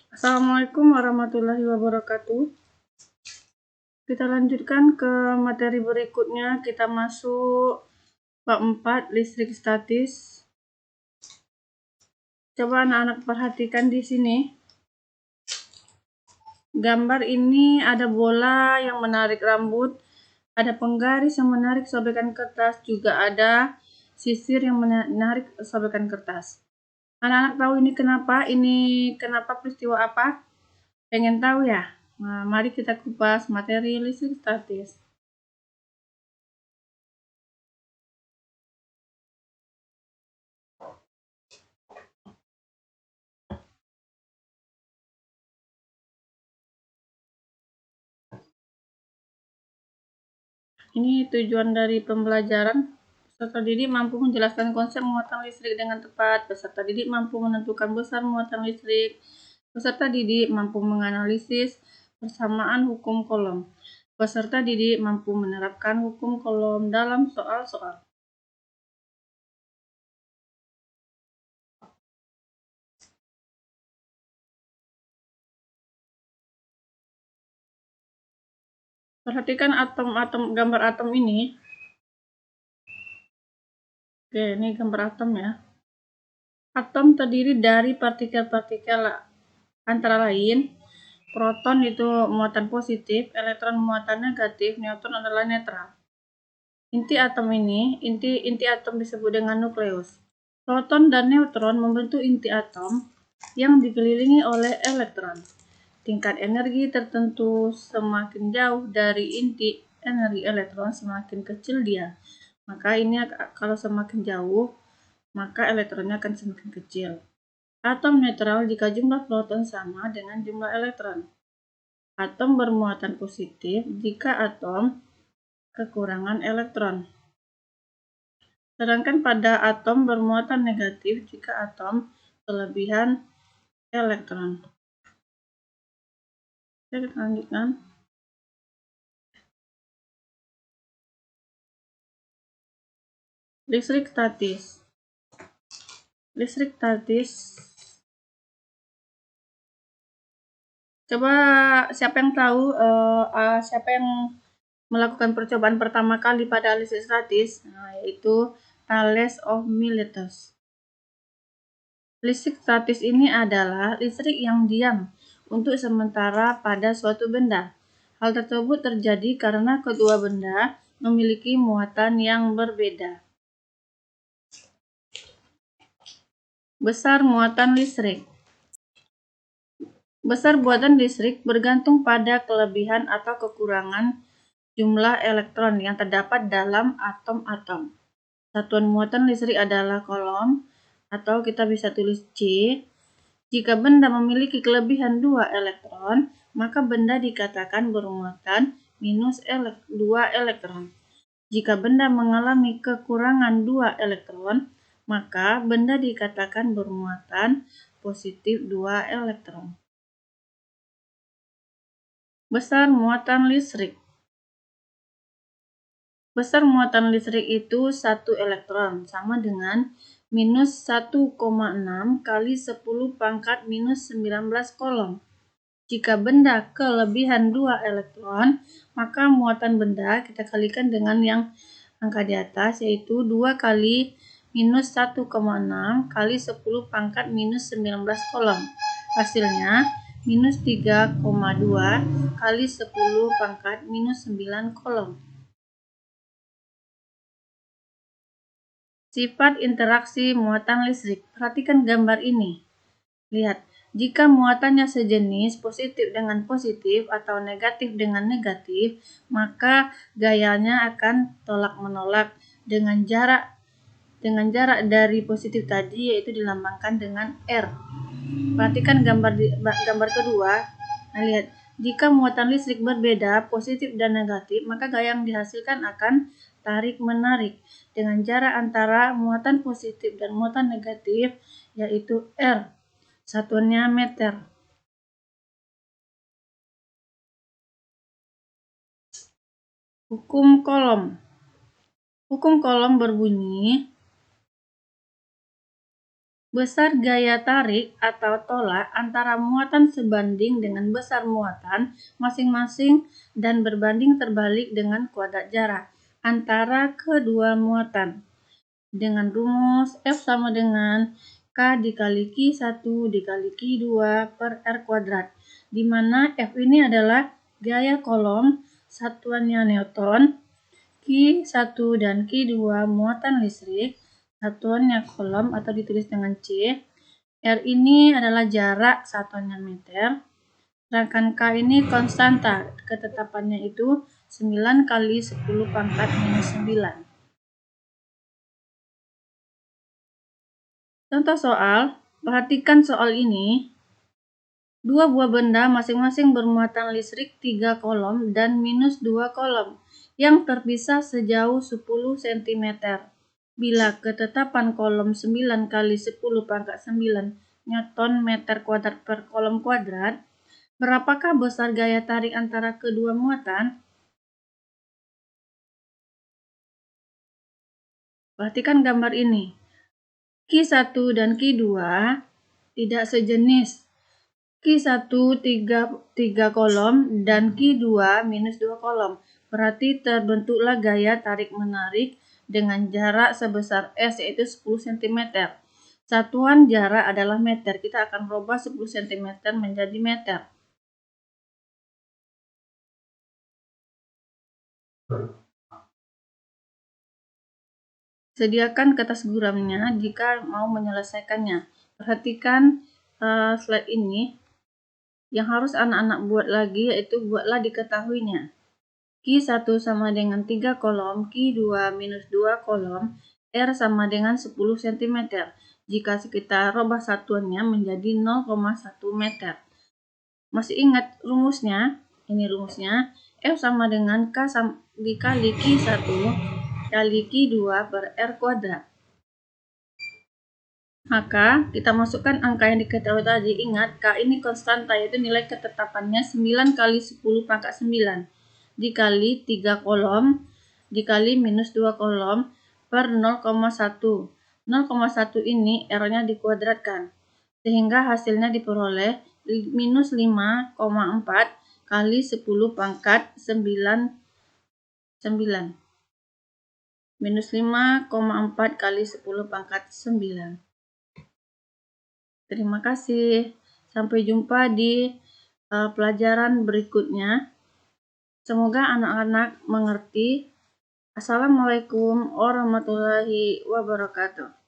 Assalamualaikum warahmatullahi wabarakatuh. Kita lanjutkan ke materi berikutnya. Kita masuk bab 4 listrik statis. Coba anak-anak perhatikan di sini. Gambar ini ada bola yang menarik rambut, ada penggaris yang menarik sobekan kertas, juga ada sisir yang menarik sobekan kertas. Anak-anak tahu ini kenapa? Ini kenapa peristiwa apa? Pengen tahu ya? Nah, mari kita kupas materi listrik statis. Ini tujuan dari pembelajaran. Peserta didik mampu menjelaskan konsep muatan listrik dengan tepat. Peserta didik mampu menentukan besar muatan listrik. Peserta didik mampu menganalisis persamaan hukum Coulomb. Peserta didik mampu menerapkan hukum Coulomb dalam soal-soal. Perhatikan atom-atom, gambar atom ini. Oke, ini gambar atom ya. Atom terdiri dari partikel-partikel antara lain proton itu muatan positif, elektron muatan negatif, neutron adalah netral. Inti atom disebut dengan nukleus. Proton dan neutron membentuk inti atom yang dikelilingi oleh elektron. Tingkat energi tertentu semakin jauh dari inti energi elektron semakin kecil dia. Maka ini kalau semakin jauh, maka elektronnya akan semakin kecil. Atom netral jika jumlah proton sama dengan jumlah elektron. Atom bermuatan positif jika atom kekurangan elektron. Sedangkan pada atom bermuatan negatif jika atom kelebihan elektron. Oke, kita lanjutkan. Listrik statis. Listrik statis. Coba siapa yang tahu siapa yang melakukan percobaan pertama kali pada listrik statis? Nah, yaitu Thales of Miletus. Listrik statis ini adalah listrik yang diam untuk sementara pada suatu benda. Hal tersebut terjadi karena kedua benda memiliki muatan yang berbeda. Besar muatan listrik. Besar muatan listrik bergantung pada kelebihan atau kekurangan jumlah elektron yang terdapat dalam atom-atom. Satuan muatan listrik adalah Coulomb, atau kita bisa tulis C. Jika benda memiliki kelebihan 2 elektron, maka benda dikatakan bermuatan minus 2 elektron. Jika benda mengalami kekurangan 2 elektron, maka benda dikatakan bermuatan positif 2 elektron. Besar muatan listrik. Besar muatan listrik itu 1 elektron, sama dengan minus 1,6 kali 10 pangkat minus 19 Coulomb. Jika benda kelebihan 2 elektron, maka muatan benda kita kalikan dengan yang angka di atas, yaitu 2 kali minus 1,6 kali 10 pangkat minus 19 Coulomb. Hasilnya minus 3,2 kali 10 pangkat minus 9 Coulomb. Sifat interaksi muatan listrik. Perhatikan gambar ini. Lihat, jika muatannya sejenis positif dengan positif atau negatif dengan negatif, maka gayanya akan tolak-menolak dengan jarak dari positif tadi, yaitu dilambangkan dengan R. Perhatikan gambar kedua. Nah, lihat, jika muatan listrik berbeda positif dan negatif, maka gaya yang dihasilkan akan tarik-menarik dengan jarak antara muatan positif dan muatan negatif, yaitu R. Satuannya meter. Hukum Coulomb. Hukum Coulomb berbunyi Besar gaya tarik atau tolak antara muatan sebanding dengan besar muatan masing-masing dan berbanding terbalik dengan kuadrat jarak antara kedua muatan. Dengan rumus F sama dengan K dikali Q1 dikali Q2 per R kuadrat, di mana F ini adalah gaya kolom, satuannya Newton, Q1 dan Q2 muatan listrik, satuannya kolom atau ditulis dengan C. R ini adalah jarak, satuannya meter. Sedangkan K ini konstanta, ketetapannya itu 9 kali 10 pangkat minus 9. Contoh soal, perhatikan soal ini. Dua buah benda masing-masing bermuatan listrik 3 kolom dan minus 2 kolom yang terpisah sejauh 10 cm. Bila ketetapan kolom 9 kali 10 pangkat 9 Newton meter kuadrat per kolom kuadrat, berapakah besar gaya tarik antara kedua muatan? Perhatikan gambar ini. Q1 dan Q2 tidak sejenis. Q1 3 kolom dan Q2 minus 2 kolom. Berarti terbentuklah gaya tarik-menarik dengan jarak sebesar S yaitu 10 cm. Satuan jarak adalah meter. Kita akan rubah 10 cm menjadi meter. Sediakan kertas guramnya jika mau menyelesaikannya. Perhatikan slide ini. Yang harus anak-anak buat lagi yaitu buatlah diketahuinya. Q1 sama dengan 3 kolom, Q2 minus 2 kolom, R sama dengan 10 cm. Jika kita rubah satuannya menjadi 0,1 meter. Masih ingat rumusnya? Ini rumusnya. F sama dengan K dikali Q1 kali Q2 per R kuadrat. Maka kita masukkan angka yang diketahui tadi. Ingat, K ini konstanta, yaitu nilai ketetapannya 9 kali 10 pangkat 9 dikali 3 kolom dikali minus 2 kolom per 0,1. 0,1 ini R-nya dikuadratkan. Sehingga hasilnya diperoleh minus 5,4 kali 10 pangkat 9. Minus 5,4 kali 10 pangkat 9. Terima kasih. Sampai jumpa di pelajaran berikutnya. Semoga anak-anak mengerti. Assalamualaikum warahmatullahi wabarakatuh.